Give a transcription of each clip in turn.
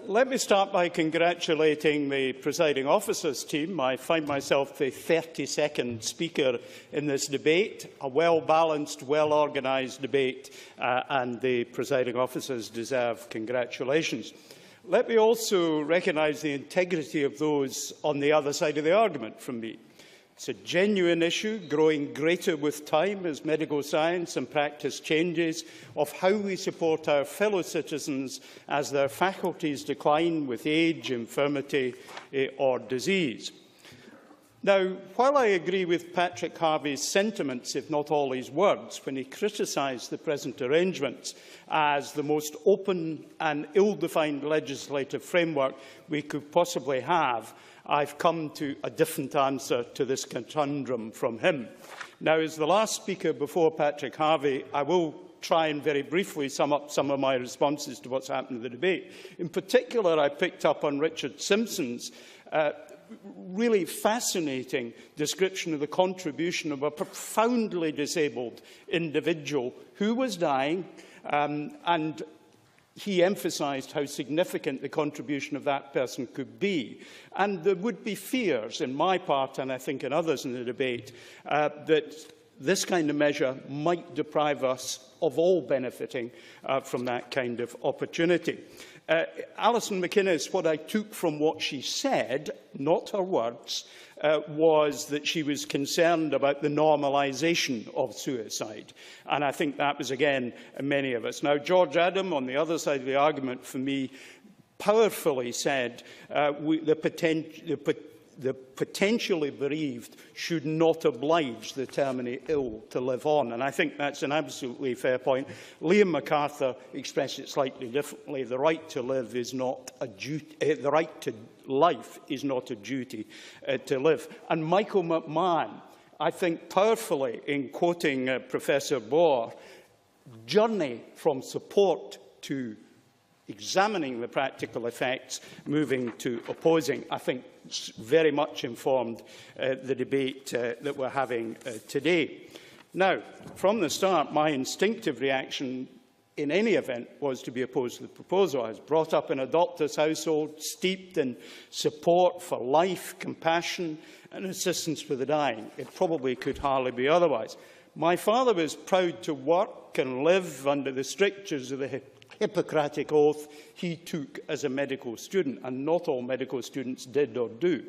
Let me start by congratulating the presiding officer's team. I find myself the 32nd speaker in this debate, a well-balanced, well-organised debate, and the presiding officers deserve congratulations. Let me also recognise the integrity of those on the other side of the argument from me. It's a genuine issue, growing greater with time as medical science and practice changes, of how we support our fellow citizens as their faculties decline with age, infirmity or disease. Now, while I agree with Patrick Harvie's sentiments, if not all his words, when he criticised the present arrangements as the most open and ill-defined legislative framework we could possibly have, I've come to a different answer to this conundrum from him. Now, as the last speaker before Patrick Harvie, I will try and very briefly sum up some of my responses to what's happened in the debate. In particular, I picked up on Richard Simpson's really fascinating description of the contribution of a profoundly disabled individual who was dying, and he emphasised how significant the contribution of that person could be. And there would be fears in my part, and I think in others in the debate, that this kind of measure might deprive us of all benefiting from that kind of opportunity. Alison McInnes, what I took from what she said, not her words, was that she was concerned about the normalisation of suicide. And I think that was, again, many of us. Now, George Adam, on the other side of the argument for me, powerfully said the potentially bereaved should not oblige the terminally ill to live on. And I think that's an absolutely fair point. Liam MacArthur expressed it slightly differently. The right to live is not a duty. The right to life is not a duty to live. And Michael McMahon, I think powerfully, in quoting Professor Bohr, journey from support to examining the practical effects, moving to opposing, I think very much informed the debate that we're having today. Now, from the start, my instinctive reaction in any event was to be opposed to the proposal. I was brought up in a doctor's household, steeped in support for life, compassion and assistance for the dying. It probably could hardly be otherwise. My father was proud to work and live under the strictures of the Hippocratic oath he took as a medical student, and not all medical students did or do.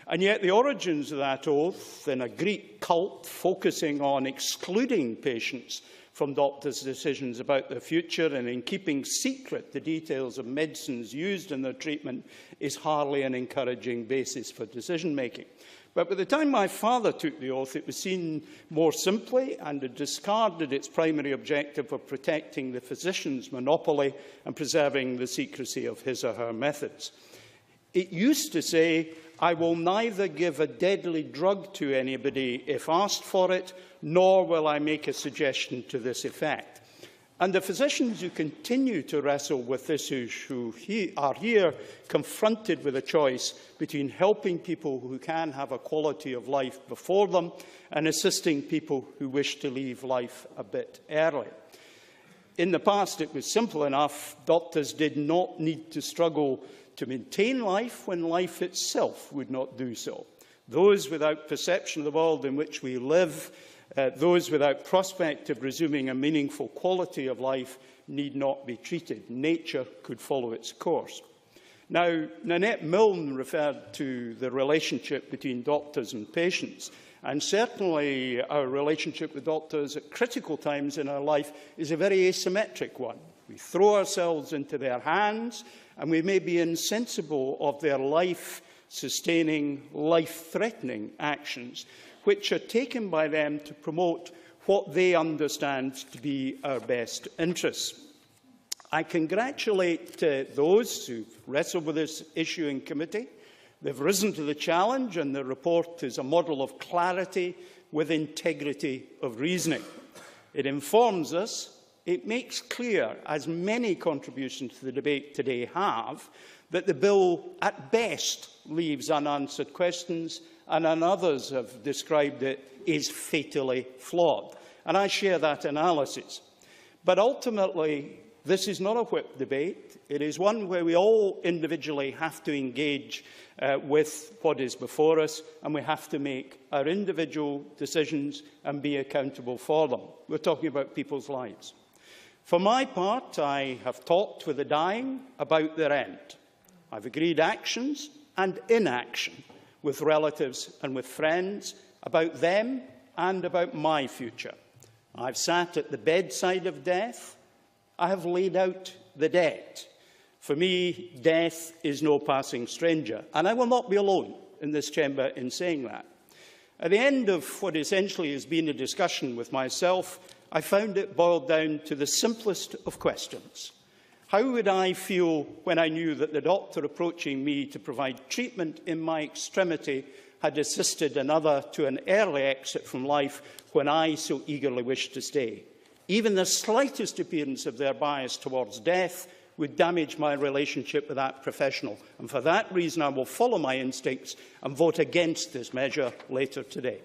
And yet the origins of that oath, in a Greek cult focusing on excluding patients from doctors' decisions about their future and in keeping secret the details of medicines used in their treatment, is hardly an encouraging basis for decision-making. But by the time my father took the oath, it was seen more simply and had discarded its primary objective of protecting the physician's monopoly and preserving the secrecy of his or her methods. It used to say, "I will neither give a deadly drug to anybody if asked for it, nor will I make a suggestion to this effect." And the physicians who continue to wrestle with this issue are here confronted with a choice between helping people who can have a quality of life before them and assisting people who wish to leave life a bit early. In the past, it was simple enough. Doctors did not need to struggle to maintain life when life itself would not do so. Those without perception of the world in which we live, those without prospect of resuming a meaningful quality of life, need not be treated. Nature could follow its course. Now, Nanette Milne referred to the relationship between doctors and patients, and certainly our relationship with doctors at critical times in our life is a very asymmetric one. We throw ourselves into their hands, and we may be insensible of their life-sustaining, life-threatening actions, which are taken by them to promote what they understand to be our best interests. I congratulate those who wrestled with this issue in committee. They've risen to the challenge, and the report is a model of clarity with integrity of reasoning. It informs us, it makes clear, as many contributions to the debate today have, that the bill at best leaves unanswered questions, and others have described it, is fatally flawed. And I share that analysis. But ultimately, This is not a whip debate. It is one where we all individually have to engage with what is before us, and we have to make our individual decisions and be accountable for them. We're talking about people's lives. For my part, I have talked with the dying about their end. I've agreed actions and inaction with relatives and with friends about them and about my future. I've sat at the bedside of death. I have laid out the debt. For me, death is no passing stranger, and I will not be alone in this chamber in saying that. At the end of what essentially has been a discussion with myself, I found it boiled down to the simplest of questions. How would I feel when I knew that the doctor approaching me to provide treatment in my extremity had assisted another to an early exit from life when I so eagerly wished to stay? Even the slightest appearance of their bias towards death would damage my relationship with that professional. And for that reason, I will follow my instincts and vote against this measure later today.